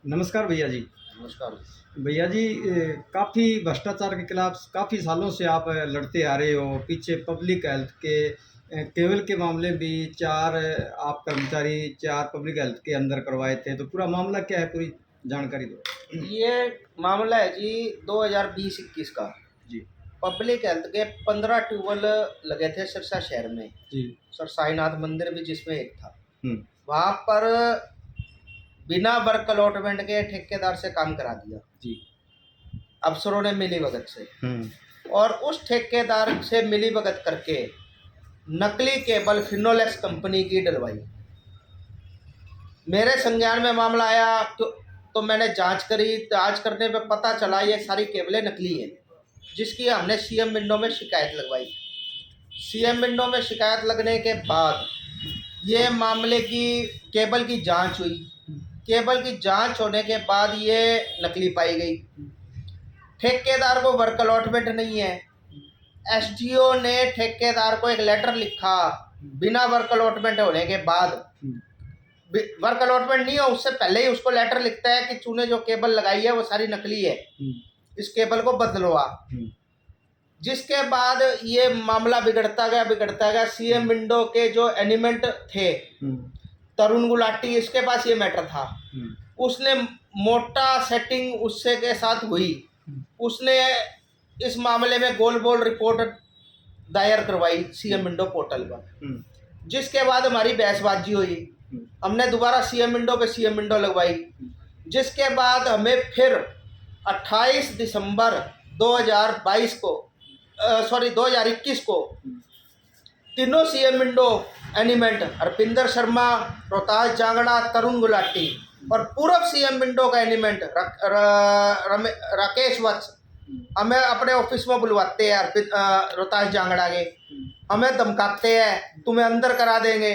नमस्कार भैया जी। नमस्कार। भैया जी, काफ़ी भ्रष्टाचार के खिलाफ काफ़ी सालों से आप लड़ते आ रहे हो। पीछे पब्लिक हेल्थ के केबल के मामले भी 4 आप कर्मचारी 4 पब्लिक हेल्थ के अंदर करवाए थे। तो पूरा मामला क्या है, पूरी जानकारी दो। ये मामला है जी 2020-21 का। जी। पब्लिक हेल्थ के 15 ट्यूबवेल लगे थे सिरसा शहर में। जी। सर साईनाथ मंदिर भी जिसमें एक था। हुँ। वहाँ पर बिना वर्क अलॉटमेंट के ठेकेदार से काम करा दिया जी। अफसरों ने मिलीभगत से। हुँ। और उस ठेकेदार से मिलीभगत करके नकली केबल फिनोलेक्स कंपनी की डलवाई। मेरे संज्ञान में मामला आया तो मैंने जांच करी। जांच करने पे पता चला ये सारी केबलें नकली हैं, जिसकी हमने सीएम विंडो में शिकायत लगवाई। सीएम विंडो में शिकायत लगने के बाद ये मामले की केबल की जांच हुई। केबल की जांच होने के बाद ये नकली पाई गई। ठेकेदार को वर्क अलॉटमेंट नहीं है। एसडीओ ने ठेकेदार को एक लेटर लिखा बिना वर्क अलॉटमेंट होने के बाद। वर्क अलॉटमेंट नहीं हो उससे पहले ही उसको लेटर लिखता है कि तूने जो केबल लगाई है वो सारी नकली है, इस केबल को बदलवा। जिसके बाद ये मामला बिगड़ता गया। सीएम विंडो के जो एनिमेंट थे तरुण गुलाटी, इसके पास ये मैटर था। उसने मोटा सेटिंग उससे के साथ हुई। उसने इस मामले में गोल बोल रिपोर्ट दायर करवाई सीएम विंडो पोर्टल पर। जिसके बाद हमारी बहसबाजी हुई। हमने दोबारा सीएम विंडो पे सीएम विंडो लगवाई। जिसके बाद हमें फिर 28 दिसंबर 2022 को 2021 को तीनों सीएम विंडो एनिमेंट हरपिंदर शर्मा, रोहतास जांगड़ा, तरुण गुलाटी और पूर्व सीएम विंडो का एनिमेंट राकेश वत्स हमें अपने ऑफिस में बुलवाते हैं। रोहतास जांगड़ा के हमें धमकाते हैं, तुम्हें अंदर करा देंगे,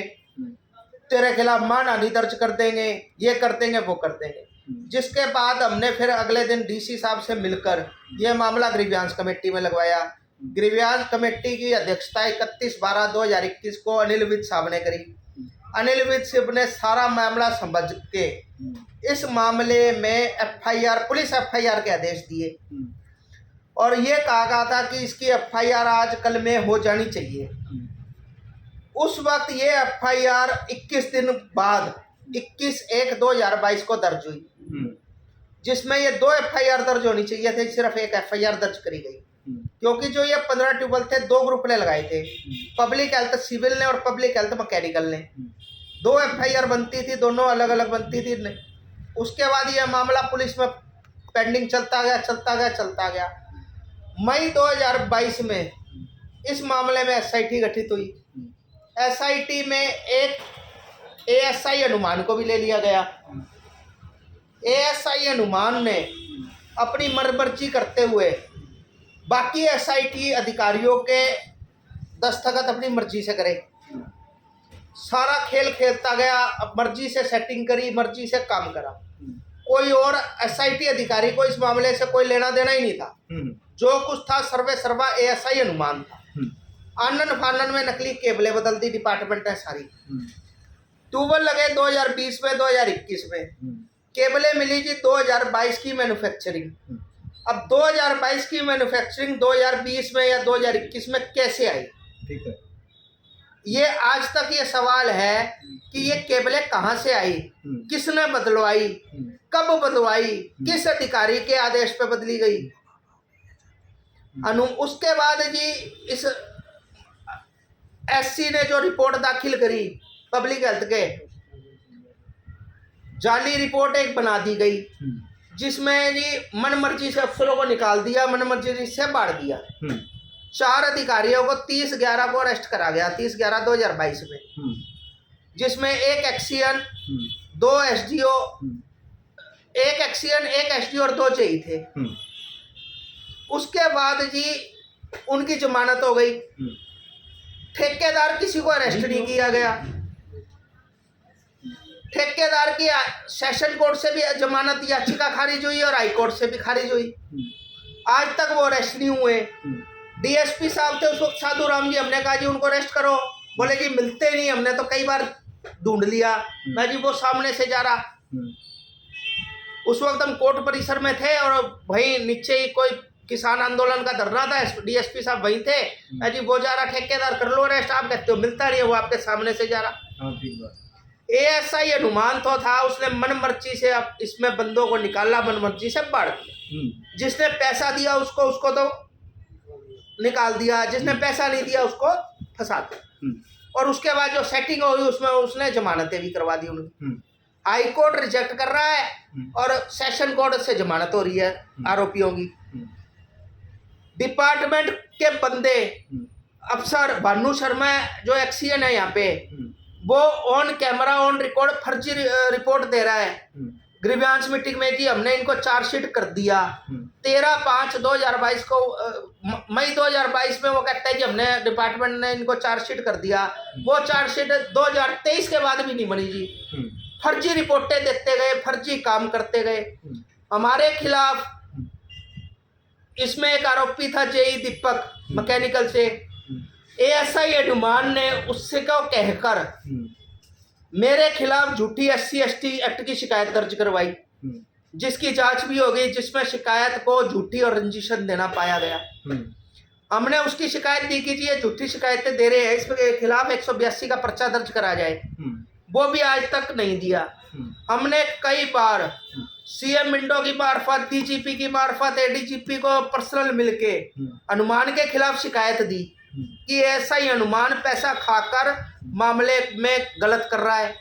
तेरे खिलाफ मानहानि दर्ज कर देंगे, ये कर देंगे, वो कर देंगे। जिसके बाद हमने फिर अगले दिन डीसी साहब से मिलकर ये मामला ग्रीवियांस कमेटी में लगवाया। ग्रीवियांस कमेटी की अध्यक्षता 31/12/2021 को अनिल विज साहब ने करी। अनिल विज साहब ने सारा मामला समझ के इस मामले में एफआईआर, पुलिस एफआईआर के आदेश दिए और ये कहा गया था कि इसकी एफआईआर आज कल में हो जानी चाहिए। उस वक्त ये एफआईआर 21 दिन बाद 21/1/2022 को दर्ज हुई, जिसमें ये 2 एफआईआर दर्ज होनी चाहिए थे, सिर्फ एक एफआईआर दर्ज करी गई। क्योंकि जो ये 15 ट्यूबवेल थे 2 ग्रुप ने लगाए थे, पब्लिक हेल्थ सिविल ने और पब्लिक हेल्थ मैकेनिकल ने। 2 एफआईआर बनती थी, दोनों अलग अलग बनती थी। उसके बाद ये मामला पुलिस में पेंडिंग चलता गया। मई 2022 में इस मामले में एसआईटी गठित हुई। एसआईटी में एक एएसआई हनुमान को भी ले लिया गया। एएसआई हनुमान ने अपनी मनमर्जी करते हुए बाकी एसआईटी अधिकारियों के दस्तखत अपनी मर्जी से करे। सारा खेल खेलता गया, मर्जी से सेटिंग करी, मर्जी से काम करा। कोई और एसआईटी अधिकारी को इस मामले से कोई लेना देना ही नहीं था। जो कुछ था सर्वे सर्वा एएसआई हनुमान था। आनन फानन में नकली केबलें बदल दी डिपार्टमेंट ने सारी। ट्यूबवेल लगे 2020 में, 2021 में। केबलें मिली जी 2022 की मैन्युफैक्चरिंग। अब 2022 की मैन्युफैक्चरिंग 2020 में या 2021 में कैसे आई? ठीक है। ये आज तक ये सवाल है कि ये केबलें कहाँ से आई, किसने बदलवाई, कब बदलवाई, किस अधिकारी के आदेश पे बदली गई। उसके बाद जी इस एससी ने जो रिपोर्ट दाखिल करी पब्लिक हेल्थ के, जाली रिपोर्ट एक बना दी गई, जिसमें जी मनमर्जी से अफसरों को निकाल दिया, मनमर्जी से बांट दिया। 4 अधिकारियों को 30/11 को अरेस्ट करा गया, 30/11/2022 में, जिसमें एक एक्सीएन, 2 एसडीओ, एक एक्सीएन, एक एसडीओ और 2 जेई थे। उसके बाद जी उनकी जमानत हो गई। ठेकेदार किसी को अरेस्ट नहीं किया गया। ठेकेदार की सेशन कोर्ट से भी जमानत याचिका खारिज हुई और हाई कोर्ट से भी खारिज हुई। आज तक वो अरेस्ट नहीं हुए। डीएसपी साहब थे उस वक्त साधु राम जी, हमने कहा जी उनको अरेस्ट करो, बोले जी मिलते नहीं, हमने तो कई बार ढूंढ लिया। मैं जी वो सामने से जा रहा। उस वक्त हम कोर्ट परिसर में थे और वहीं नीचे ही कोई किसान आंदोलन का धरना था, डीएसपी साहब वहीं थे। अजी वो जा रहा ठेकेदार, कर लो अरेस्ट, आप कहते हो मिलता नहीं है, वो आपके सामने से जा रहा। हाँ ठीक बात। एएसआई हनुमान तो था, उसने मन मर्जी से अब इसमें बंदों को निकाला, मन मर्जी से बाढ़ दिया। जिसने पैसा दिया उसको तो निकाल दिया, जिसने पैसा नहीं दिया उसको फंसा दिया। और उसके बाद जो सेटिंग हुई उसमें उसने जमानतें भी करवा दी उन्हें। हाई कोर्ट रिजेक्ट कर रहा है और सेशन कोर्ट से जमानत हो रही है आरोपियों की। डिपार्टमेंट के बंदे, अफसर भानु शर्मा जो एक्सीएन है यहाँ पे, वो ऑन कैमरा ऑन रिकॉर्ड फर्जी रिपोर्ट दे रहा है ग्रीवांस मीटिंग में कि हमने इनको चार्जशीट कर दिया। 13/5/2022 को मई 2022 में वो कहता है कि हमने डिपार्टमेंट ने इनको चार्जशीट कर दिया। वो चार्जशीट 2023 के बाद भी नहीं बनी जी। फर्जी रिपोर्टें देते गए, फर्जी काम करते गए। हमारे खिलाफ इसमें एक आरोपी था जेई दीपक मैकेनिकल से, एएसआई हनुमान ने उससे को कहकर मेरे खिलाफ झूठी SC/ST एक्ट की शिकायत दर्ज करवाई, जिसकी जांच भी हो गई, जिसमें शिकायत को झूठी और रंजिशन देना पाया गया। हमने उसकी शिकायत दी कि जी ये झूठी शिकायतें दे रहे हैं, इसके खिलाफ 182 का पर्चा दर्ज करा जाए। वो भी आज तक नहीं दिया। हमने कई बार सीएम मिंडो की मार्फत, डीजीपी की मार्फत, एडीजीपी को पर्सनल मिलके हनुमान के खिलाफ शिकायत दी कि ऐसा ही हनुमान पैसा खाकर मामले में गलत कर रहा है।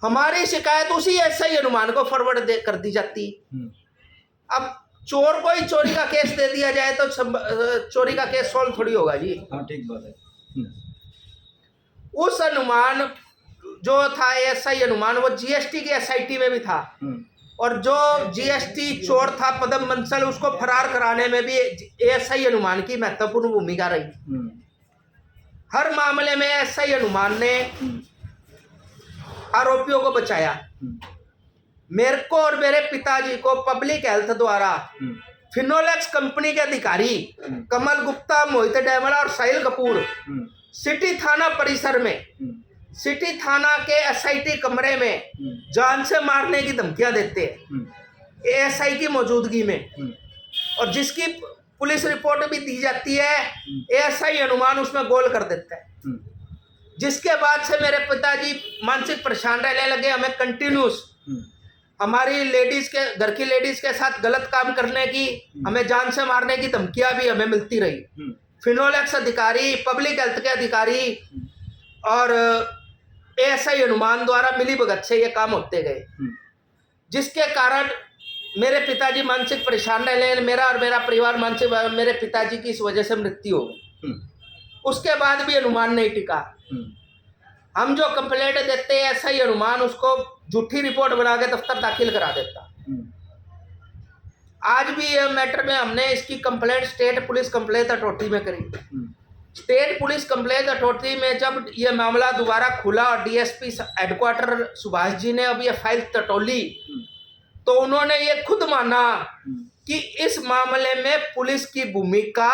हमारी शिकायत उसी ऐसा ही हनुमान को फॉरवर्ड कर दी जाती। अब चोर को ही चोरी का केस दे दिया जाए तो चोरी का केस सॉल्व थोड़ी होगा जी। हाँ ठीक बात है। उस हनुमान जो था एएसआई हनुमान, वो जीएसटी के एसआईटी में भी था और जो जीएसटी चोर था पदम बंसल, उसको फरार कराने में भी एएसआई हनुमान की महत्वपूर्ण भूमिका रही। हर मामले में एएसआई हनुमान ने आरोपियों को बचाया। मेरे को और मेरे पिताजी को पब्लिक हेल्थ द्वारा फिनोलेक्स कंपनी के अधिकारी कमल गुप्ता, मोहित डेमला और साहिल कपूर सिटी थाना परिसर में, सिटी थाना के एसआईटी कमरे में जान से मारने की धमकियां देते हैं एएसआई की मौजूदगी में, और जिसकी पुलिस रिपोर्ट भी दी जाती है। एएसआई हनुमान उसमें गोल कर देता है, जिसके बाद से मेरे पिताजी मानसिक परेशान रहने लगे। हमें कंटिन्यूस हमारी लेडीज के घर की लेडीज के साथ गलत काम करने की, हमें जान से मारने की धमकियां भी हमें मिलती रही। फिनोलेक्स अधिकारी, पब्लिक हेल्थ के अधिकारी और एएसआई हनुमान द्वारा मिली भगत से ये काम होते गए, जिसके कारण मेरे पिताजी मानसिक परेशान रहे। मेरा और मेरा परिवार मानसिक, मेरे पिताजी की इस वजह से मृत्यु हो गई। उसके बाद भी हनुमान नहीं टिका। हम जो कंप्लेंट देते हैं एएसआई हनुमान उसको झूठी रिपोर्ट बना के दफ्तर दाखिल करा देता। आज भी ये मैटर में हमने इसकी complaint state police complaint authority में करी। स्टेट पुलिस कंप्लेंट अथॉरिटी में जब ये मामला दोबारा खुला और डीएसपी हेडक्वार्टर सुभाष जी ने अब ये फाइल टटोली, तो उन्होंने ये खुद माना कि इस मामले में पुलिस की भूमिका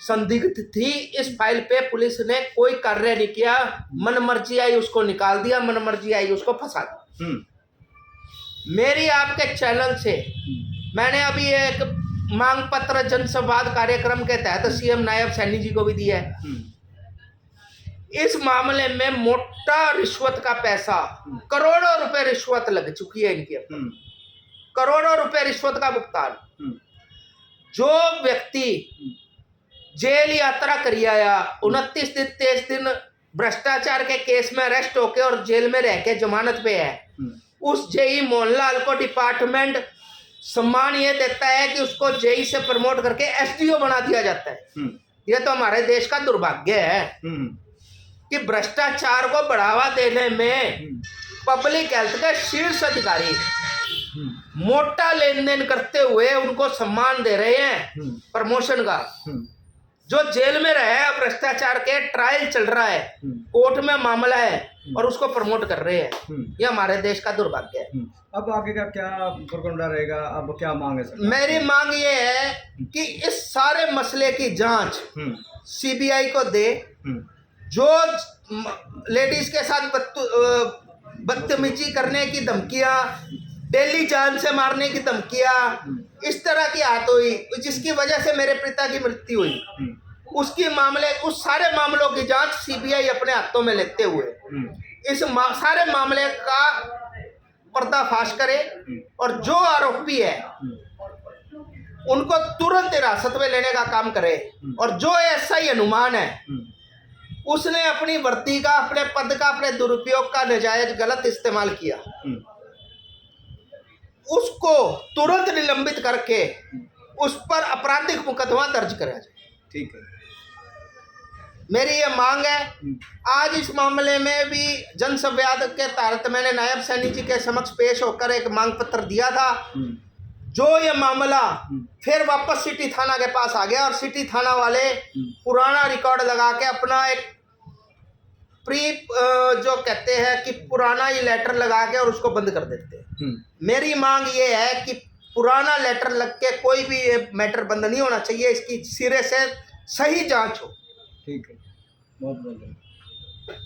संदिग्ध थी। इस फाइल पे पुलिस ने कोई कार्य नहीं किया, मन मर्जी आई उसको निकाल दिया, मन मर्जी आई उसको फंसा दिया। मेरी आपके चैनल से मैंने अभी एक मांग पत्र जनसंवाद कार्यक्रम के तहत सीएम नायब सैनी जी को भी दिया है। इस मामले में मोटा रिश्वत का पैसा, करोड़ों रुपए रिश्वत लग चुकी है इनके ऊपर, करोड़ों रुपए रिश्वत का भुगतान। जो व्यक्ति जेल यात्रा करी आया, 29 दिन 23 दिन भ्रष्टाचार के केस में अरेस्ट होके और जेल में रह के जमानत पे है, उस जेई मोहनलाल को डिपार्टमेंट सम्मान ये देता है कि उसको जेई से प्रमोट करके एसडीओ बना दिया जाता है। ये तो हमारे देश का दुर्भाग्य है कि भ्रष्टाचार को बढ़ावा देने में पब्लिक हेल्थ के शीर्ष अधिकारी मोटा लेन देन करते हुए उनको सम्मान दे रहे हैं प्रमोशन का। जो जेल में रहे हैं, भ्रष्टाचार के ट्रायल चल रहा है, कोर्ट में मामला है और उसको प्रमोट कर रहे हैं। ये हमारे देश का दुर्भाग्य है। अब आगे का क्या प्रकरण रहेगा? अब क्या मांग है सर? मेरी मांग ये है कि इस सारे मसले की जांच सीबीआई को दे। जो लेडीज के साथ बदतमीजी करने की धमकियां डेली जान से मारने की धमकियां, इस तरह की हाथ हुई जिसकी वजह से मेरे पिता की मृत्यु हुई। उसकी मामले, उस सारे मामलों की जांच सीबीआई अपने हाथों में लेते हुए इस सारे मामले का पर्दाफाश करे और जो आरोपी है उनको तुरंत हिरासत में लेने का काम करे। और जो एसआई हनुमान है उसने अपनी वर्दी का, अपने पद का, अपने दुरुपयोग का नाजायज गलत इस्तेमाल किया, उसको तुरंत निलंबित करके उस पर आपराधिक मुकदमा दर्ज करा जाए। ठीक है। मेरी ये मांग है। आज इस मामले में भी जन संवाद के तहत मैंने नायब सैनी जी के समक्ष पेश होकर एक मांग पत्र दिया था। जो ये मामला फिर वापस सिटी थाना के पास आ गया और सिटी थाना वाले पुराना रिकॉर्ड लगा के अपना एक जो कहते हैं कि पुराना ही लेटर लगा के और उसको बंद कर देते हैं। मेरी मांग ये है कि पुराना लेटर लग के कोई भी ये मैटर बंद नहीं होना चाहिए, इसकी सिरे से सही जांच हो। ठीक है, बहुत बहुत धन्यवाद।